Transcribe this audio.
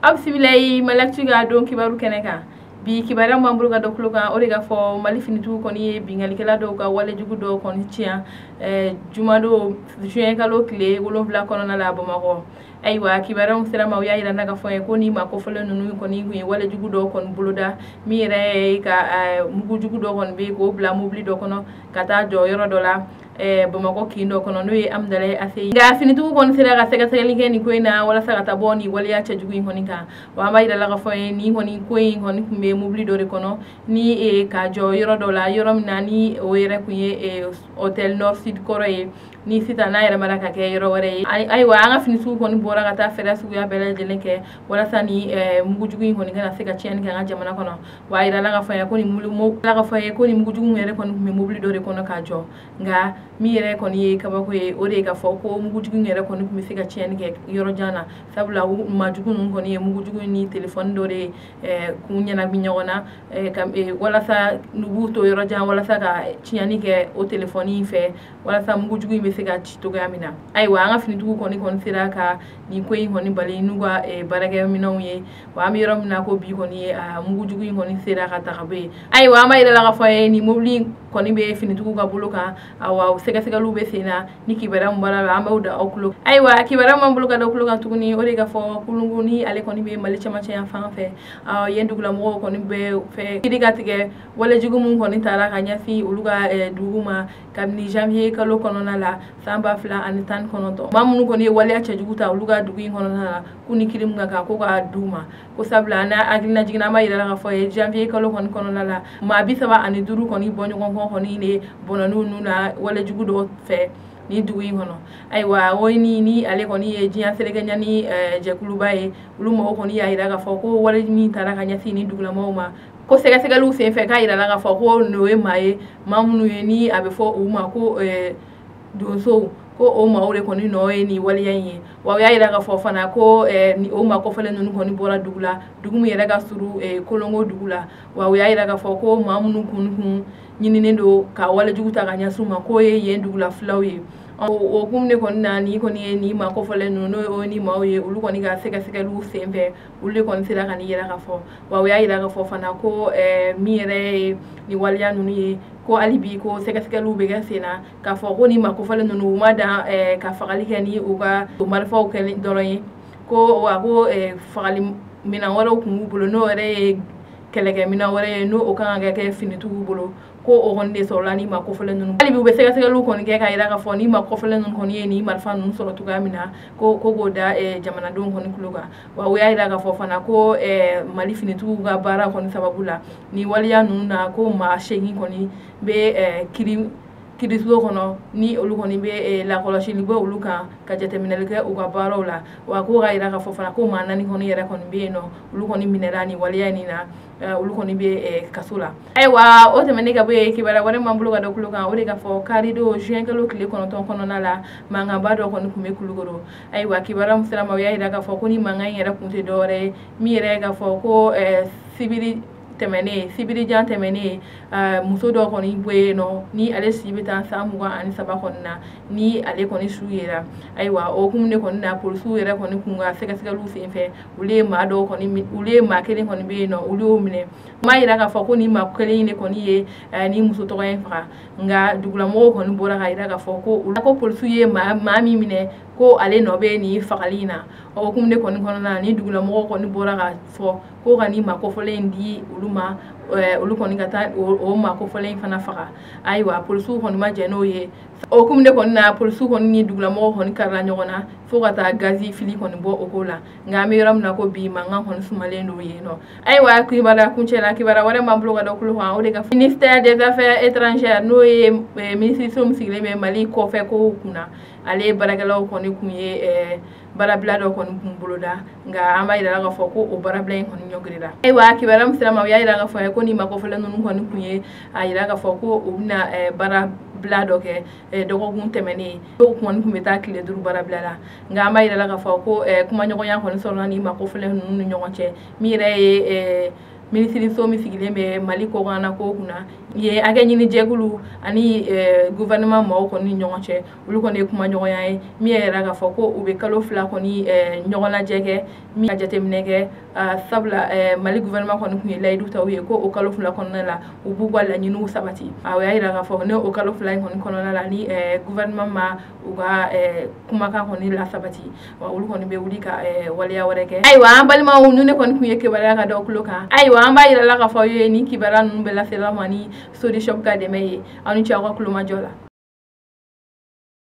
Absibilay malaktuga don kibaru keneka bi kibara mamburu ga dokluga origa fo mali finitu koni bingali kala do ga wala jugu do koni tia jumado juin kalo kle wolonvla kono na la bamako aywa kibara musira ma yayi naga fo ko ni ma ko fole nunu koni wi wala jugu do kon buluda mi re ka mugu jugu do kon be ko bla mobli do kono kata jo yoro dola bamako kindo kono no e amdale ase ga finitu kon sira ga sega sega linge ni koina wala saga taboni wala ya cha jugu koni ka wa mai da laga fo ni koni koin koni kumbe mobli do re kono ni ka jo yoro dola yoro minani o yere kuye hotel nord sud koroye ni sita na yere mara ka ke yoro wore aywa anga finitu koni bora ga ta fera su ya bele jelenke wala sani mugu jugu koni kana sega chien ka jamana kono wa ira laga fo ya koni mulu laga fo ya koni mugu jugu yere koni kumbe mobli do re kono ka jo nga mi yere koni kabako e ore ga fo ko mugu jugu yere koni kumbe sega chien ke yoro jana sabula ma jugu nun koni mugu jugu ni telephone do re kunya na binyona wala sa nubuto yoro jana wala sa ka chiani ke o telephone fe wala sa mugu jugu be sega chito ga mina aywa anga finitu koni kon sira ka ni ko yi koni bale nuga barage mina ye wa mi yoro mina ko bi koni mugu jugu koni sira ka takabe aywa ma ira la fa ni mobli koni be finitu ga buluka awa sega sega lube sena ni kibara mbara amauda oklo aywa kibara mambuluka do oklo kan tukuni ore ga fo kulungu ni ale koni be mali chama cha fa fe yendugula mo koni be fe kidiga tige wala jugu mun koni tara ka nyafi uluga duguma kamni janvier kalo kono na la samba fla anitan kono to mamunu koni wala cha juguta uluga dugu kono na kuni kirim ga ko ga duma ko sabla na agina jigna ma ira ga fo janvier kalo kono na la ma bisaba ani duru koni bonyo koni ne bonanu na wala jugu do fe ni duwi hono aywa woyni ni ale koni e jiya serega nyani jakulu baye ulumo koni ya ira ga fo ko wala mi tara ka nyasi ni dugula mawma ko sega sega lu se fe ka ira ga fo ko no e maye mamunu ni abe fo uma ko donso ko o ma ore koni no e ni wali yanye wa ya ira ga fo fana ko ni o ma ko fele nunu koni bora dugula dugumu yera ga suru kolongo dugula wa ya ira ga fo ko mamunu kun nyini nendo ka wala juguta ga nyasuma ko ye dugula flawye o kumne kon nani koni ni ma ko fele nunu o ni ma o ye ulu koni ga sega sega lu sembe ulu koni sira kan yera ga fo wa ya ira ga fo fana ko mire ni waliya nunu ye ko alibi ko sega sega lu be ga sena ka fo ko ni ma ko fele nunu ma da ka fagali kani o ga o marfa o kele doroye ko wa ko fagali mina wala ko ngubulo no re kelege mina wala no o kan ga ke finitu bulo ko o honde so lani ma ko fele nunu alibi be sega sega lu ko ni ka ira ka fo ni ma ko fele nunu ko ni marfa nunu so to ga mina ko goda jamana don ko ni kluga wa ya ira ka fo fana ko mali finitu ga bara ko ni sababula ni waliya nunu na ko ma shegi ko ni be kirislo kono ni olu koni be la koloshi ni bo olu kan ka jateminel ke u ga baro la wa ko ga ira ka fo fana ko manani koni yera koni be no olu koni minerani waliya ni na ulu koni be kasula aywa o temene ga be kibara wala mambulu ga dokulu kan o de ga fo karido juin kalo kile kono ton kono na la manga bado koni kume kulugoro aywa kibara musala ma ya ira ga fo koni manga yera kunte dore mi yera ga fo ko sibiri jan temene muso do koni bwe no ni ale sibita samu ga ani saba konna ni ale koni suyera aywa o kumne koni na polisu yera koni kunga sega sega lu senfe ule ma do koni ule ma kele koni be no ule o mine ma ira ga fa koni ma kele ne koni ye ni muso to ga fa nga dugula mo koni bora ga ira ga fa ko polisu ye ma mi mine ko ale no be ni fakalina o kumne koni kono na ni dugula mo koni bora ga fo ko ga ni ma ko fole ndi uluma ulu koni gata o ma ko fole fana faka aywa polisu koni ma jeno ye o kumne koni na polisu koni ni dugula mo koni karla nyona fo gata gazi fili koni bo okola nga me yoram na ko bi manga koni sumale ndo ye no aywa kibara kunchela kibara wala mamblo ga dokulu ha o de ga ministère des affaires étrangères no ye ministre musigle be mali ko fe ko kuna ale baragalaw koni kunye barabla do koni kumbuluda nga amba ira ga fo ko o barabla koni nyogrira aywa kibara musama ya ira ga fo ko ni mako fele nunu koni kunye ira ga fo ko ubna barabla do ke dogo gun temene to koni kumeta kile duru barabla la nga amba ira ga fo ko kuma nyogo yan koni solo ni mako fele nunu nyonche mi re minisiriso min sigilen bɛ Mali kɔkanna ko kunna ye hakɛ ɲini jɛkulu ani gouvernement maaw kɔni ni ɲɔgɔn cɛ olu kɔni ye kuma ɲɔgɔnya ye min yɛrɛ k'a fɔ ko u bɛ kalo 2 kɔni ɲɔgɔn lajɛ kɛ min ka jateminɛ kɛ sabula Mali gouvernement kɔni tun ye layidu ta u ye ko o kalo 2 kɔnɔna la u b'u ka laɲiniw sabati o y'a jira k'a fɔ ne o kalo 2 in kɔni kɔnɔna la ni gouvernement ma u ka kumakan kɔni la sabati wa olu kɔni bɛ wuli ka waleya wɛrɛ kɛ ayiwa an balimaw nu ne kɔni tun ye kibaruya ka da aw tulo kan ayiwa an b'a yirala k'a fɔ aw ye ni kibaruya ninnu bɛɛ lasela ma ni solution ka dɛmɛ ye aw ni ce aw ka kulomajɔ la